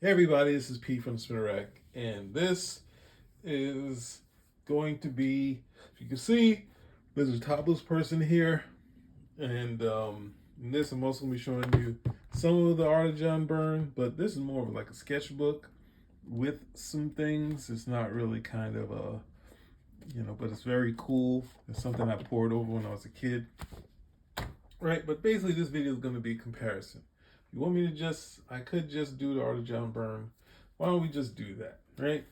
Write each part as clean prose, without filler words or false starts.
Hey everybody, this is Pete from the Spinner Rack, and this is going to be, if you can see, there's a topless person here, and in this I'm also going to be showing you some of the Art of John Byrne, but this is more of like a sketchbook with some things. It's not really kind of a, but it's very cool. It's something I poured over when I was a kid, right? But basically this video is going to be a comparison. You want me to I could just do the Art of John Byrne. Why don't we just do that, right?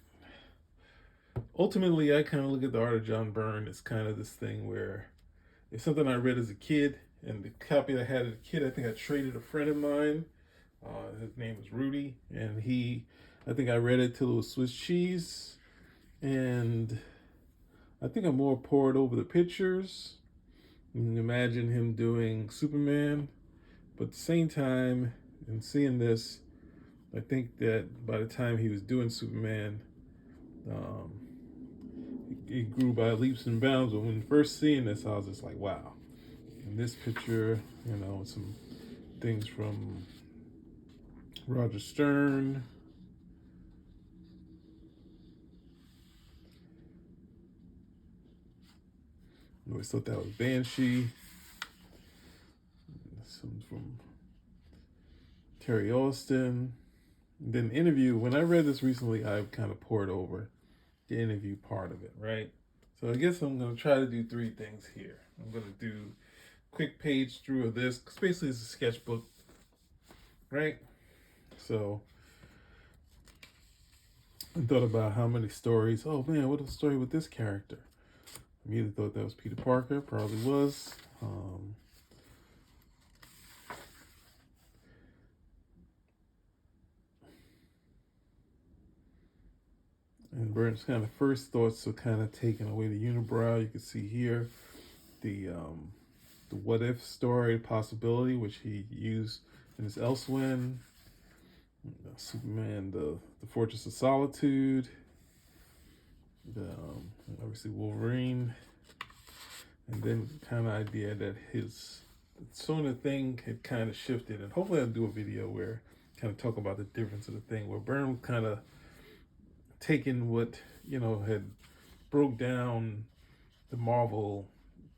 Ultimately, I kind of look at the Art of John Byrne as kind of this thing where it's something I read as a kid, and the copy I had as a kid, I think I traded a friend of mine. His name was Rudy, and I think I read it till it was Swiss cheese, and I think I more poured over the pictures. And imagine him doing Superman, but at the same time, in seeing this, I think that by the time he was doing Superman, um, he grew by leaps and bounds. But when first seeing this, I was just like, wow. In this picture, some things from Roger Stern. I always thought that was Banshee. Some from Terry Austin. And then interview. When I read this recently, I kind of poured over the interview part of it, right? So I guess I'm going to try to do three things here. I'm going to do a quick page through of this, because basically it's a sketchbook, right? So I thought about how many stories. Oh man, what a story with this character. I either thought that was Peter Parker, probably was. And Byrne's kind of first thoughts are kind of taking away the unibrow. You can see here the what if story possibility, which he used in his Elsewhere. Superman, the Fortress of Solitude, obviously Wolverine, and then kind of idea that his sort of thing had kind of shifted. And hopefully I'll do a video where kind of talk about the difference of the thing, where Byrne kind of taken what had broke down the Marvel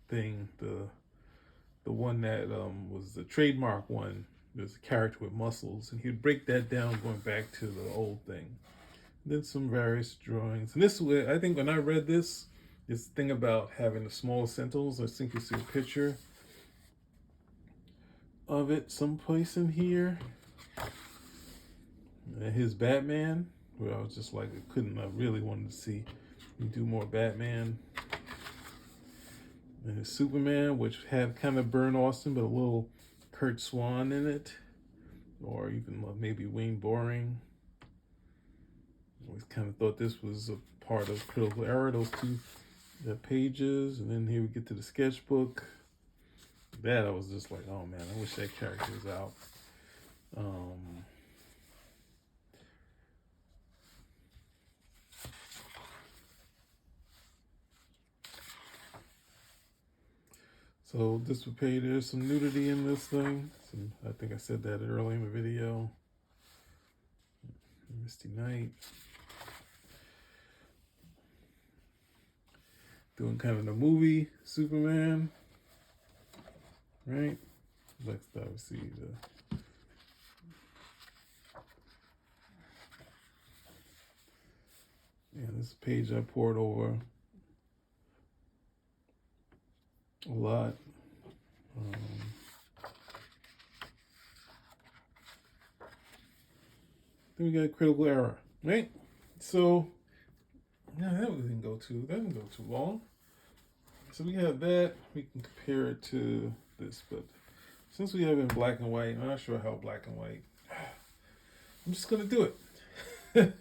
thing, the one that was the trademark one. There's a character with muscles, and he'd break that down going back to the old thing. And then some various drawings. And this way, I think when I read this thing about having the small sentinels, I think you see a picture of it someplace in here. And his Batman, where I was just like, I really wanted to see him do more Batman. And his Superman, which had kind of Byrne Austin, but a little Kurt Swan in it, or even maybe Wayne Boring. I always kind of thought this was a part of Critical Error, those two pages. And then here we get to the sketchbook. That I was just like, oh man, I wish that character was out. So this would pay, there's some nudity in this thing. I think I said that earlier in the video. Misty Night. Doing kind of the movie Superman. Right? Let's obviously this page I poured over a lot. Then we got Critical Error, right? So that didn't go too long. So we have that. We can compare it to this, but since we have it in black and white, I'm not sure how black and white. I'm just gonna do it.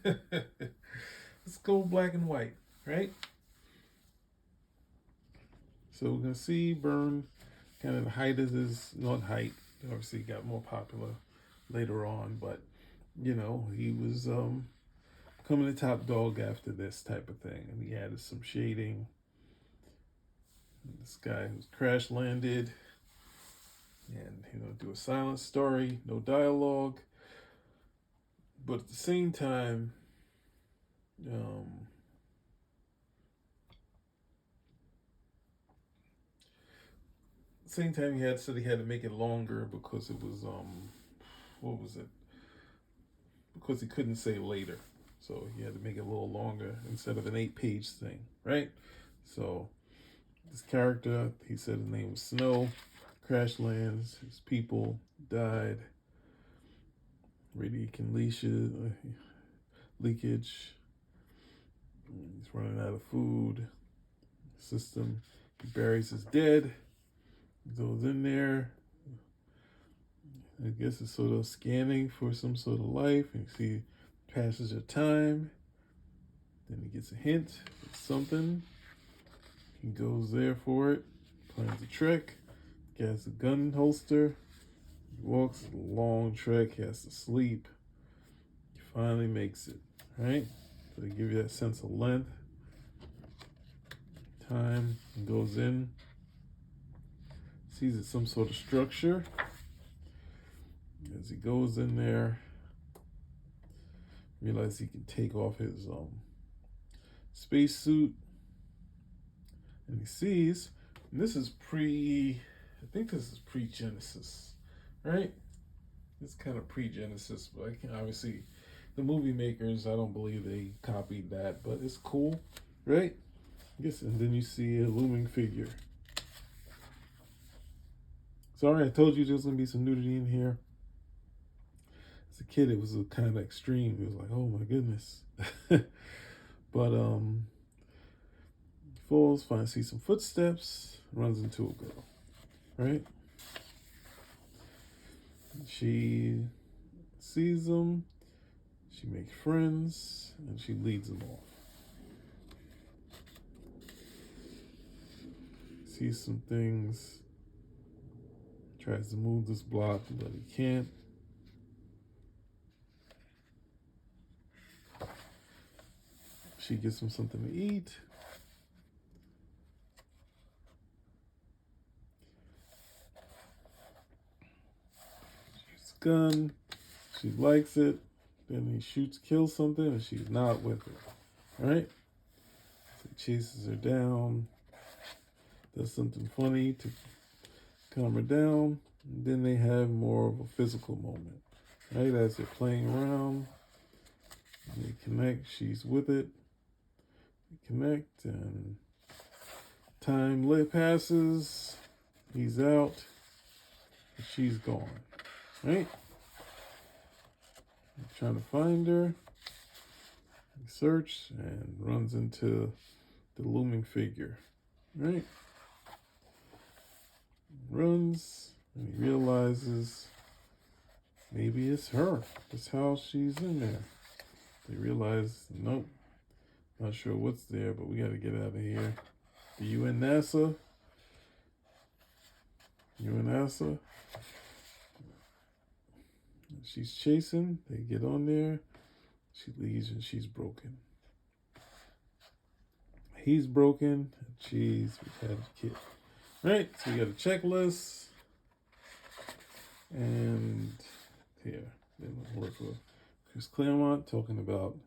Let's go black and white, right? So we're gonna see Byrne kind of the height of his, not height, obviously got more popular later on, but he was becoming the top dog after this type of thing, and he added some shading. This guy who's crash landed, and do a silent story, no dialogue. But at the same time, he had said he had to make it longer because it was what was it? Because he couldn't say later, so he had to make it a little longer instead of an 8-page thing, right? So this character, he said his name was Snow, crash lands, his people died, leakage, he's running out of food, system, he buries his dead, goes in there, I guess it's sort of scanning for some sort of life, and you see passage of time, then he gets a hint of something, he goes there for it, plans a trick, gets a gun holster, he walks a long trek, he has to sleep, he finally makes it, right? So they give you that sense of length, time, and goes in, sees it's some sort of structure. As he goes in there, realizes he can take off his spacesuit, and he sees, and this is I think this is pre-Genesis, right? It's kind of pre-Genesis, but I can obviously, the movie makers, I don't believe they copied that, but it's cool, right? I guess, and then you see a looming figure. Sorry, I told you there's gonna be some nudity in here. As a kid, it was a kind of extreme. It was like, oh my goodness. But falls, finally sees some footsteps, runs into a girl, right? She sees them, she makes friends, and she leads them off. Sees some things, tries to move this block, but he can't. She gives him something to eat. She's a gun. She likes it. Then he kills something, and she's not with it. All right? So he chases her down, does something funny to calm her down. And then they have more of a physical moment. Right? As they're playing around, they connect. She's with it. They connect, and time passes. He's out. And she's gone. Right? He's trying to find her. He searches and runs into the looming figure. Right? Runs, and he realizes maybe it's her. That's how she's in there. They realize, nope, not sure what's there, but we got to get out of here. The UN NASA. She's chasing. They get on there. She leaves, and she's broken. He's broken. And she's had a kid. Right, so we got a checklist, and here, they work with Chris Claremont talking about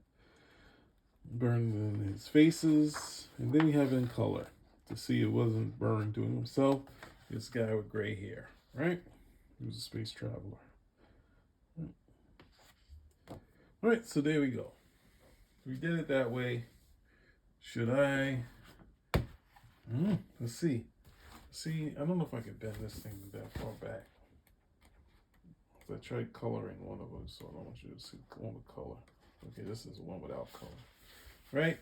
Byrne and his faces, and then we have in color to see it wasn't Byrne doing himself. This guy with gray hair, right? He was a space traveler. All right, so there we go. We did it that way. Should I? Let's see. See, I don't know if I can bend this thing that far back. I tried coloring one of them, so I don't want you to see one with color. Okay, this is one without color. Right?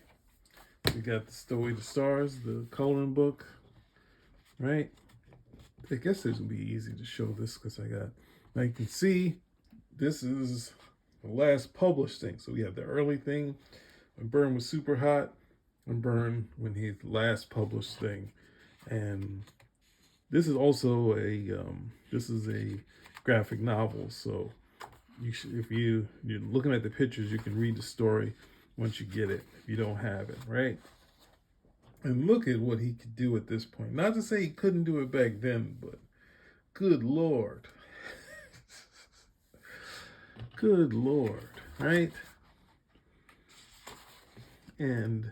We got the Stowaway the Stars, the coloring book. Right? I guess this will be easy to show this because now you can see, this is the last published thing. So we have the early thing when Byrne was super hot, and Byrne when his last published thing. And this is also a graphic novel, so if you're looking at the pictures, you can read the story once you get it, if you don't have it, right? And look at what he could do at this point. Not to say he couldn't do it back then, but good Lord. Good Lord. right? And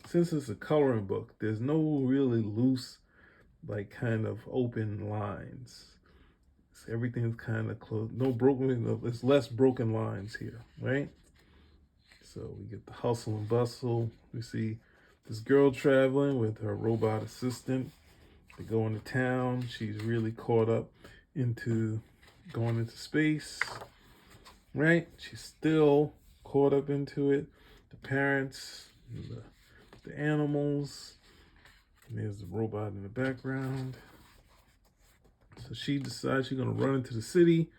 since it's a coloring book, there's no really loose, like kind of open lines. So everything's kind of close. No broken, there's less broken lines here, right? So we get the hustle and bustle. We see this girl traveling with her robot assistant. They go into town. She's really caught up into going into space, right? She's still caught up into it. The parents, the animals. And there's the robot in the background. So she decides she's going to run into the city.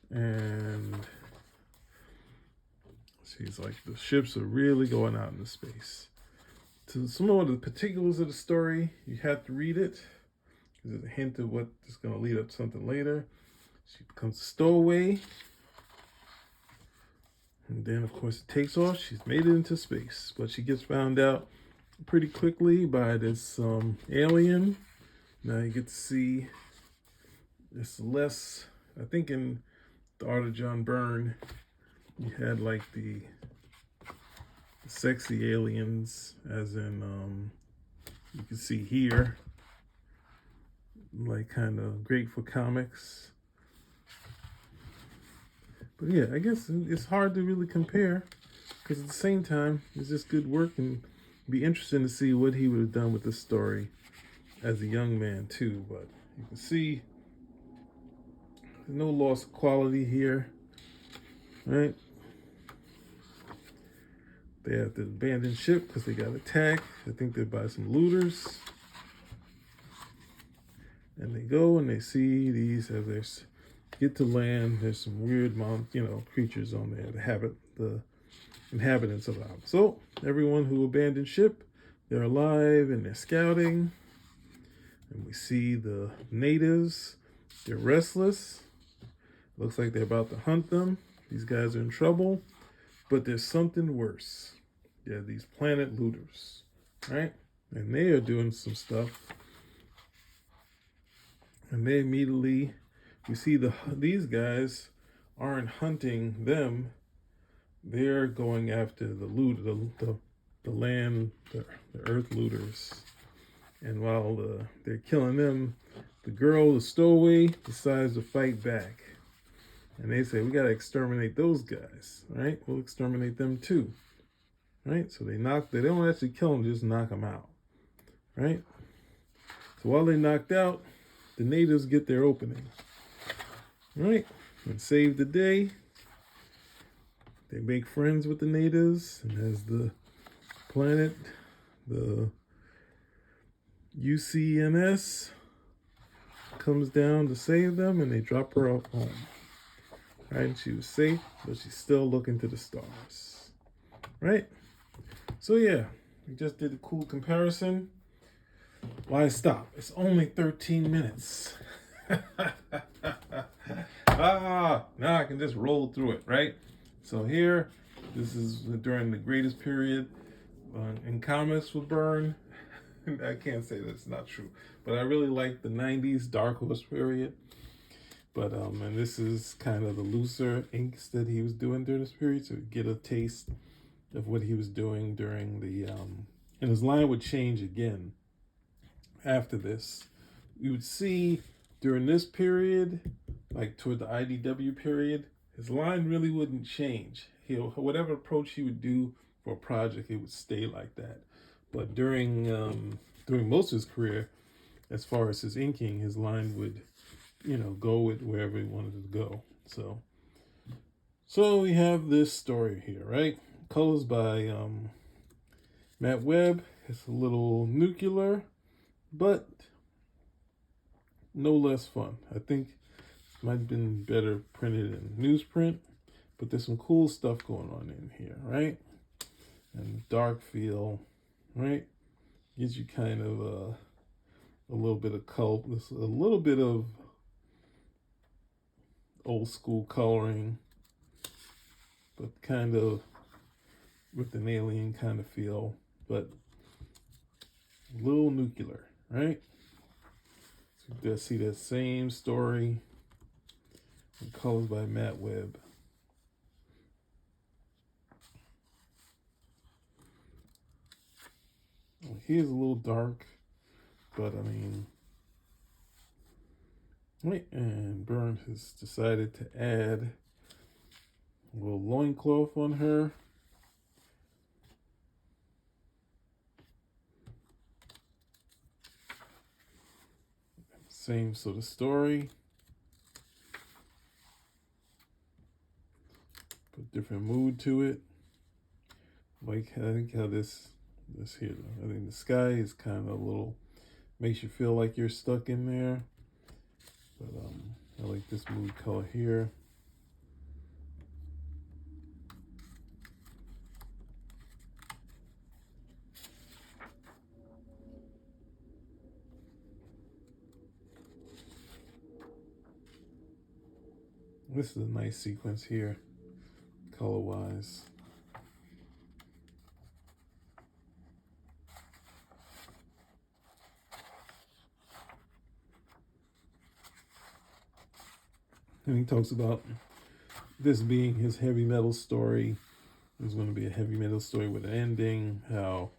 And she's like, the ships are really going out into space. So some of the particulars of the story, you have to read it. There's a hint of what is going to lead up to something later. She becomes a stowaway. And then, of course, it takes off. She's made it into space. But she gets found out pretty quickly by this alien. Now you get to see this less, I think in the Art of John Byrne, you had like the sexy aliens, as in, you can see here, like kind of great for comics. But yeah, I guess it's hard to really compare, because at the same time, it's just good work, and be interesting to see what he would have done with this story as a young man too. But you can see there's no loss of quality here, right? They have to abandon ship because they got attacked. I think they're by some looters. And they go and they see these as they get to land. There's some weird, creatures on there. The inhabitants of the island. So everyone who abandoned ship, they're alive and they're scouting. And we see the natives. They're restless. Looks like they're about to hunt them. These guys are in trouble. But there's something worse. Yeah, these planet looters, right? And they are doing some stuff. And they immediately, you see these guys aren't hunting them. They're going after the loot, the land, the earth looters. And while they're killing them, the girl, the stowaway, decides to fight back. And they say, we got to exterminate those guys, right? We'll exterminate them too, right? So they don't actually kill them, just knock them out, right? So while they're knocked out, the natives get their opening, right? And save the day. They make friends with the natives, and as the planet, the UCNS comes down to save them, and they drop her off home. Right? She was safe, but she's still looking to the stars. Right? So yeah, we just did a cool comparison. Why stop? It's only 13 minutes. Now I can just roll through it, right? So here, this is during the greatest period in comics with Byrne. I can't say that's not true, but I really like the 90s Dark Horse period. But and this is kind of the looser inks that he was doing during this period, so you get a taste of what he was doing during the and his line would change again after this. You would see during this period, like toward the IDW period, his line really wouldn't change. Whatever approach he would do for a project, it would stay like that. But during most of his career, as far as his inking, his line would go with wherever he wanted to go. So we have this story here, right? Colors by Matt Webb. It's a little nuclear, but no less fun. I think it might have been better printed in newsprint, but there's some cool stuff going on in here, right? And dark feel, right? Gives you kind of a little bit of color, a little bit of old school coloring, but kind of with an alien kind of feel, but a little nuclear, right? So you see that same story, and colors by Matt Webb. he is a little dark, but I mean, right. And Byrne has decided to add a little loincloth on her. Same sort of story. Put different mood to it. Like I think how this here. I think the sky is kind of a little, makes you feel like you're stuck in there. But I like this mood color here. This is a nice sequence here, color-wise. And he talks about this being his heavy metal story. There's going to be a heavy metal story with an ending, how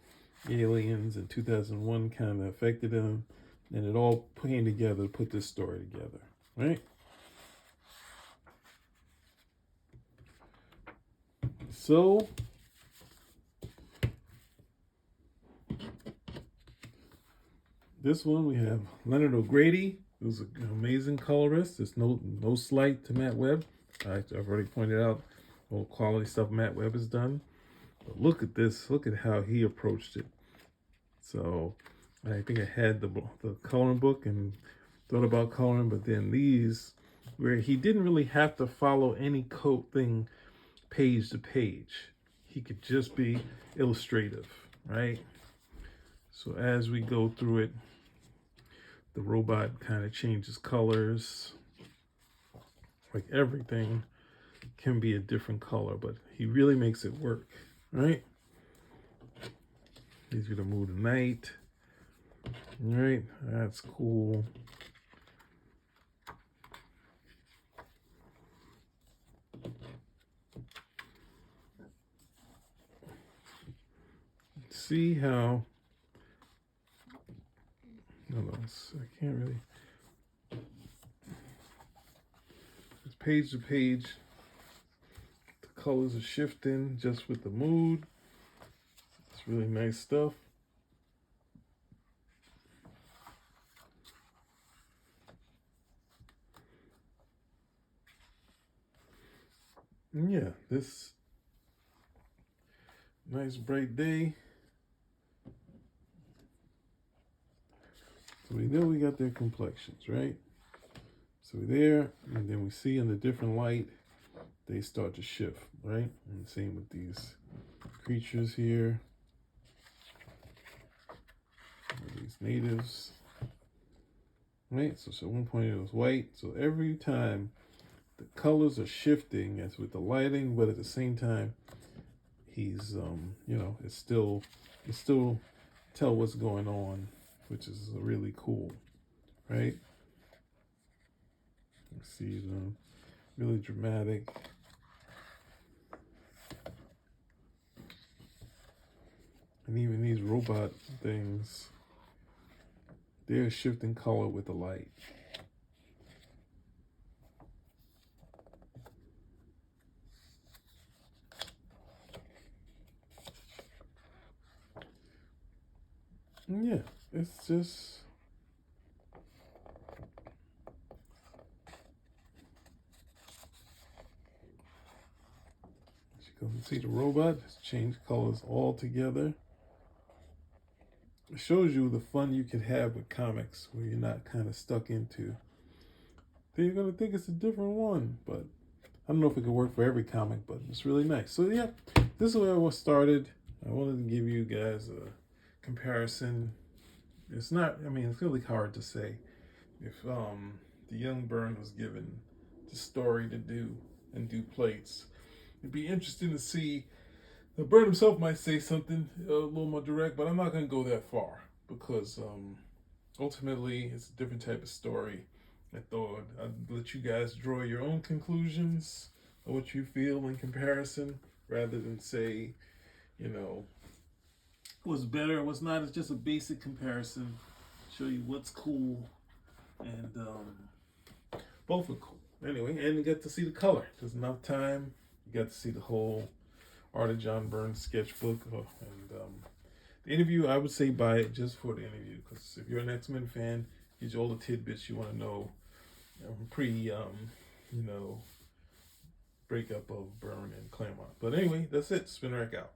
aliens in 2001 kind of affected him, and it all came together to put this story together, right? So, this one we have Leonard O'Grady, who's an amazing colorist. There's no slight to Matt Webb. I've already pointed out all the quality stuff Matt Webb has done. But look at this. Look at how he approached it. So I think I had the coloring book and thought about coloring, but then these, where he didn't really have to follow any code thing page to page. He could just be illustrative, right? So as we go through it, the robot kind of changes colors. Like everything can be a different color, but he really makes it work, right? Gives you the mood of night. All right, that's cool. See how, no, I can't really, it's page to page, the colors are shifting just with the mood. It's really nice stuff. And yeah, this nice bright day. So we know we got their complexions, right? So we're there, and then we see in the different light, they start to shift, right? And same with these creatures here, these natives, right? So at one point it was white. So every time the colors are shifting, as with the lighting, but at the same time, he's you know, it's still tell what's going on, which is really cool, right? You see them really dramatic. And even these robot things, they're shifting color with the light. And yeah, it's just, as you can see, the robot has changed colors altogether. It shows you the fun you can have with comics, where you're not kind of stuck into. Then you're gonna think it's a different one, but I don't know if it could work for every comic, but it's really nice. So yeah, this is where I started. I wanted to give you guys a comparison. It's not, I mean, it's really hard to say if the young Byrne was given the story to do and do plates. It'd be interesting to see. The Byrne himself might say something a little more direct, but I'm not going to go that far because ultimately it's a different type of story. I thought I'd let you guys draw your own conclusions of what you feel in comparison, rather than say, you know, what's better, what's not. It's just a basic comparison. Show you what's cool, and both are cool. Anyway, and you get to see the color. There's enough time. You got to see the whole Art of John Byrne sketchbook, and the interview. I would say buy it just for the interview, because if you're an X-Men fan, gives you all the tidbits you want to know. Pre, breakup of Byrne and Claremont. But anyway, that's it. Spin Rack out.